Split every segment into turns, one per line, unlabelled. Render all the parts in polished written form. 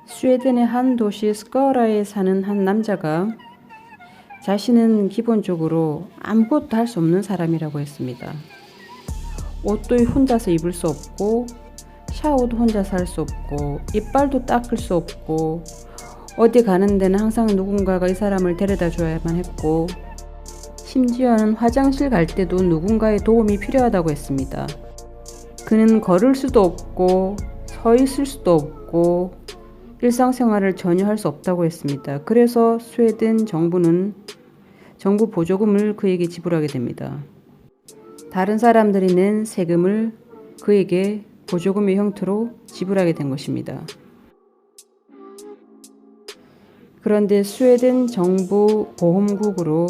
스웨덴의 한 도시 스커라에 사는 한 남자가 자신은 기본적으로 아무것도 할 수 없는 사람이라고 했습니다. 옷도 혼자서 입을 수 없고, 샤워도 혼자서 할 수 없고, 이빨도 닦을 수 없고, 어디 가는 데는 항상 누군가가 이 사람을 데려다 줘야만 했고, 심지어는 화장실 갈 때도 누군가의 도움이 필요하다고 했습니다. 그는 걸을 수도 없고 서 있을 수도 없고 일상생활을 전혀 할 수 없다고 했습니다. 그래서 스웨덴 정부는 정부 보조금을 그에게 지불하게 됩니다. 다른 사람들이 낸 세금을 그에게 보조금의 형태로 지불하게 된 것입니다. 그런데 스웨덴 정부 보험국으로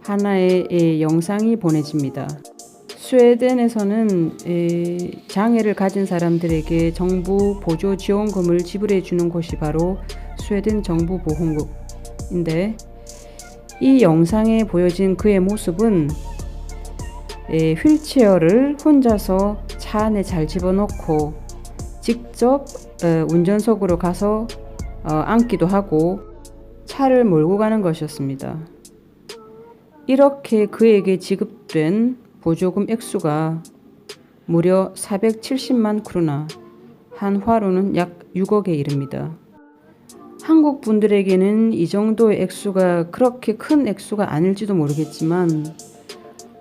하나의 영상이 보내집니다. 스웨덴에서는 장애를 가진 사람들에게 정부 보조 지원금을 지불해 주는 곳이 바로 스웨덴 정부 보험국인데, 이 영상에 보여진 그의 모습은 휠체어를 혼자서 차 안에 잘 집어넣고 직접 운전석으로 가서 앉기도 하고 차를 몰고 가는 것이었습니다. 이렇게 그에게 지급된 보조금 액수가 무려 470만 크루나, 한화로는 약 6억에 이릅니다. 한국 분들에게는 이 정도의 액수가 그렇게 큰 액수가 아닐지도 모르겠지만,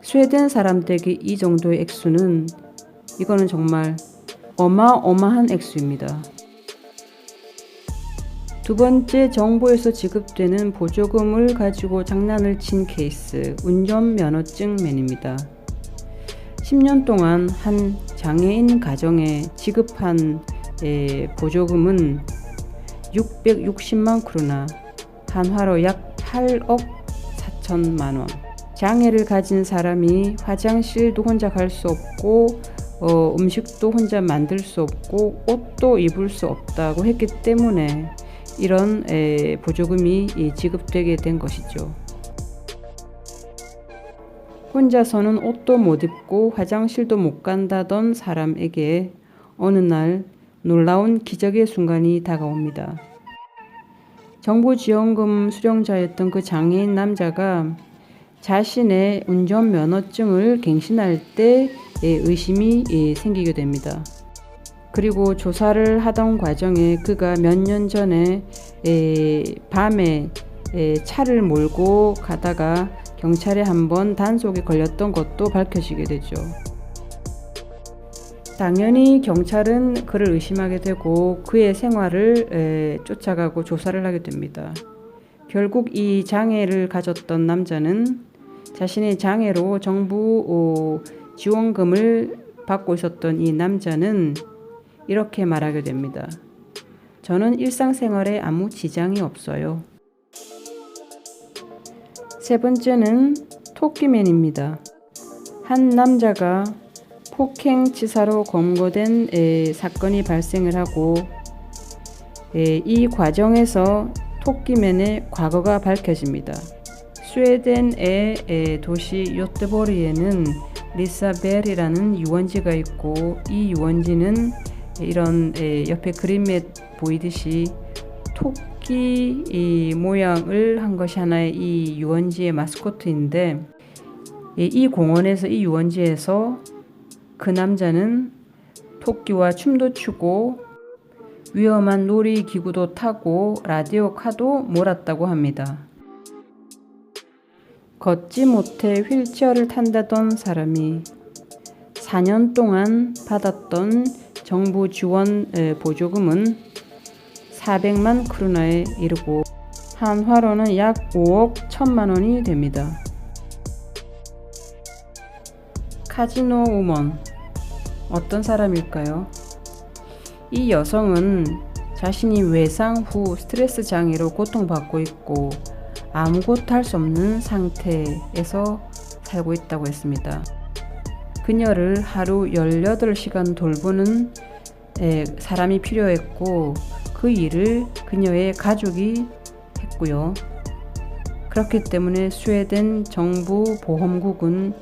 스웨덴 사람들에게 이 정도의 액수는 이거는 정말 어마어마한 액수입니다. 두 번째, 정부에서 지급되는 보조금을 가지고 장난을 친 케이스, 운전면허증맨입니다. 10년 동안 한 장애인 가정에 지급한 보조금은 660만 크루나, 한화로 약 8억 4천만 원. 장애를 가진 사람이 화장실도 혼자 갈 수 없고 음식도 혼자 만들 수 없고 옷도 입을 수 없다고 했기 때문에 이런 보조금이 지급되게 된 것이죠. 혼자서는 옷도 못 입고 화장실도 못 간다던 사람에게 어느 날 놀라운 기적의 순간이 다가옵니다. 정부 지원금 수령자였던 그 장애인 남자가 자신의 운전면허증을 갱신할 때 의심이 생기게 됩니다. 그리고 조사를 하던 과정에 그가 몇 년 전에 밤에 차를 몰고 가다가 경찰에 한번 단속에 걸렸던 것도 밝혀지게 되죠. 당연히 경찰은 그를 의심하게 되고 그의 생활을 쫓아가고 조사를 하게 됩니다. 결국 이 장애를 가졌던 남자는 자신의 장애로 정부 지원금을 받고 있었던 이 남자는 이렇게 말하게 됩니다. 저는 일상생활에 아무 지장이 없어요. 세 번째는 토끼맨입니다. 한 남자가 폭행치사로 검거된 사건이 발생을 하고 이 과정에서 토끼맨의 과거가 밝혀집니다. 스웨덴의 도시 요테보리에는 리사벨이라는 유원지가 있고, 이 유원지는 이런 옆에 그림에 보이듯이 토끼 모양을 한 것이 하나의 이 유원지의 마스코트인데, 이 공원에서, 이 유원지에서 그 남자는 토끼와 춤도 추고 위험한 놀이기구도 타고 라디오 카도 몰았다고 합니다. 걷지 못해 휠체어를 탄다던 사람이 4년 동안 받았던 정부 지원 보조금은 400만 크루나에 이르고 한화로는 약 5억 1천만 원이 됩니다. 카지노 우먼, 어떤 사람일까요? 이 여성은 자신이 외상 후 스트레스 장애로 고통받고 있고 아무것도 할 수 없는 상태에서 살고 있다고 했습니다. 그녀를 하루 18시간 돌보는 사람이 필요했고, 그 일을 그녀의 가족이 했고요. 그렇기 때문에 스웨덴 정부 보험국은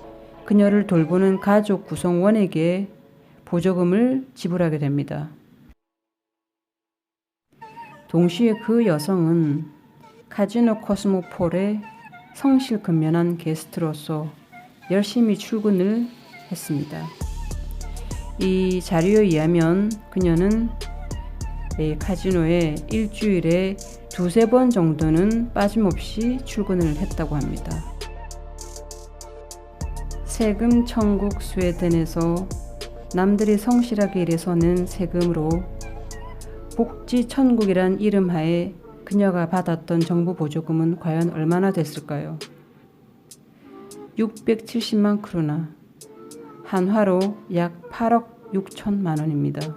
그녀를 돌보는 가족 구성원에게 보조금을 지불하게 됩니다. 동시에 그 여성은 카지노 코스모폴의 성실 근면한 게스트로서 열심히 출근을 했습니다. 이 자료에 의하면 그녀는 카지노에 일주일에 2-3번 정도는 빠짐없이 출근을 했다고 합니다. 세금 천국 스웨덴에서 남들이 성실하게 일해서 낸 세금으로 복지 천국이란 이름하에 그녀가 받았던 정부 보조금은 과연 얼마나 됐을까요? 670만 크로나, 한화로 약 8억 6천만 원입니다.